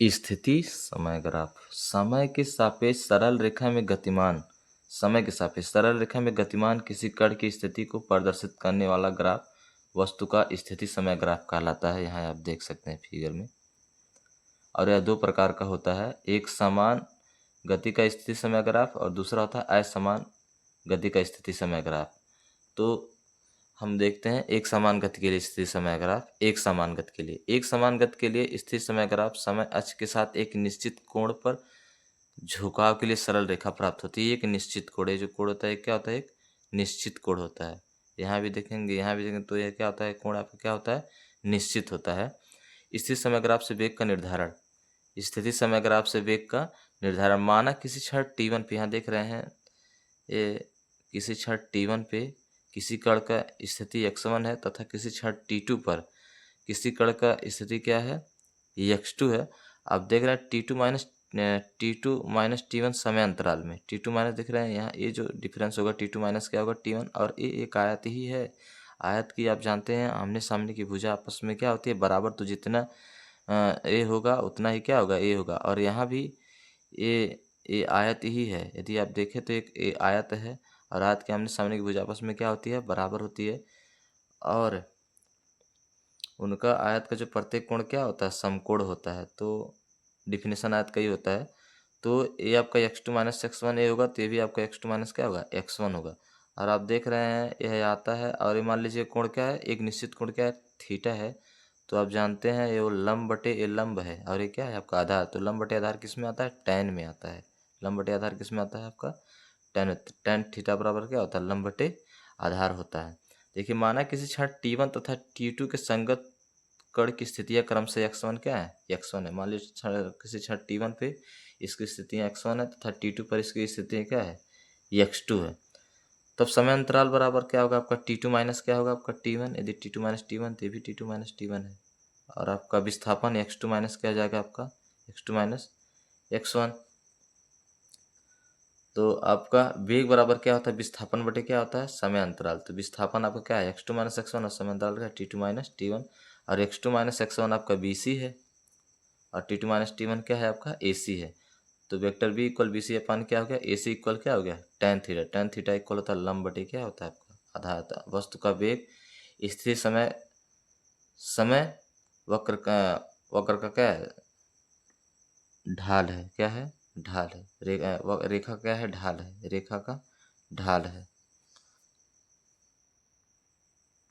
स्थिति समय ग्राफ समय के सापेक्ष सरल रेखा में गतिमान समय के सापेक्ष सरल रेखा में गतिमान किसी कण की स्थिति को प्रदर्शित करने वाला ग्राफ वस्तु का स्थिति समय ग्राफ कहलाता है। यहाँ आप देख सकते हैं फिगर में। और यह दो प्रकार का होता है, एक समान गति का स्थिति समय ग्राफ और दूसरा होता है असमान गति का स्थिति समय ग्राफ। तो हम देखते हैं एक समान गति के लिए स्थिति समय ग्राफ। एक समान गति के लिए स्थिति समय ग्राफ समय अक्ष के साथ एक निश्चित कोण पर झुकाव के लिए सरल रेखा प्राप्त होती है। एक निश्चित कोण, ये जो कोण होता है क्या होता है, एक निश्चित कोण होता है। यहाँ भी देखेंगे तो यह क्या होता है, कोण आपका क्या होता है, निश्चित होता है। स्थिति समय ग्राफ से वेग का निर्धारण, स्थिति समय ग्राफ से वेग का निर्धारण माना किसी क्षण t1 पे, यहाँ देख रहे हैं ये किसी क्षण t1 पे किसी कण का स्थिति x1 है तथा किसी क्षण t2 पर किसी कण का स्थिति क्या है, x2 है। आप देख रहे हैं t2 माइनस t1 समय अंतराल में, t2 माइनस दिख रहे हैं यहाँ, ये जो डिफरेंस होगा t2 माइनस क्या होगा t1, और ये एक आयत ही है। आयत की आप जानते हैं आमने सामने की भुजा आपस में क्या होती है, बराबर। तो जितना ए होगा उतना ही क्या होगा, ए होगा। और यहाँ भी ये आयत ही है। यदि आप देखें तो एक ए आयत है और आयत के आमने सामने की भुजा आपस में क्या होती है, बराबर होती है। और उनका आयत का जो प्रत्येक कोण क्या होता है, समकोण होता है। तो डिफिनेशन आयत का ही होता है। तो ये आपका x2 माइनस x1 ये होगा, तो ये भी आपका x2 माइनस क्या होगा, x1 होगा। और आप देख रहे हैं यह आता है, और ये मान लीजिए कोण क्या है, एक निश्चित कोण क्या है, थीटा है। तो आप जानते हैं ये लंब बटे ये लंब है, और ये क्या है आपका आधार। तो लंब बटे आधार किस में आता है, टैन में आता है। लंब बटे आधार किस में आता है आपका, टैन। टैन थीटा बराबर क्या होता है, लंब बटे आधार होता है। देखिए माना किसी क्षण t1 तथा t2 के संगत कण की स्थितियाँ क्रम से x1 क्या है, x1 है। मान लीजिए किसी क्षण t1 पे इसकी स्थितियाँ x1 है तथा t2 पर इसकी स्थितियाँ क्या है, x2 है। तब समय अंतराल बराबर क्या होगा आपका, t2 माइनस क्या होगा आपका t1। यदि t2 माइनस t1 तो ये भी t2 माइनस t1 है। और आपका विस्थापन x2 माइनस क्या आ जाएगा आपका, x2 माइनस x1। तो आपका वेग बराबर क्या होता है, विस्थापन बटे क्या होता है, समय अंतराल। तो विस्थापन आपका क्या है, x2 माइनस x1, और समय अंतराल का t2 माइनस t1। और x2 माइनस x1 आपका bc है और t2 माइनस t1 क्या है आपका ac है। तो vector b equal B C अपन क्या हो गया, ac इक्वल क्या हो गया, tan theta. Tan theta equal होता है लंब बटे क्या होता है आपका आधार। वस्तु का वेग स्थिर समय वक्र का क्या है, ढाल है। क्या है, ढाल है। रेखा क्या है, ढाल है। रेखा का ढाल है।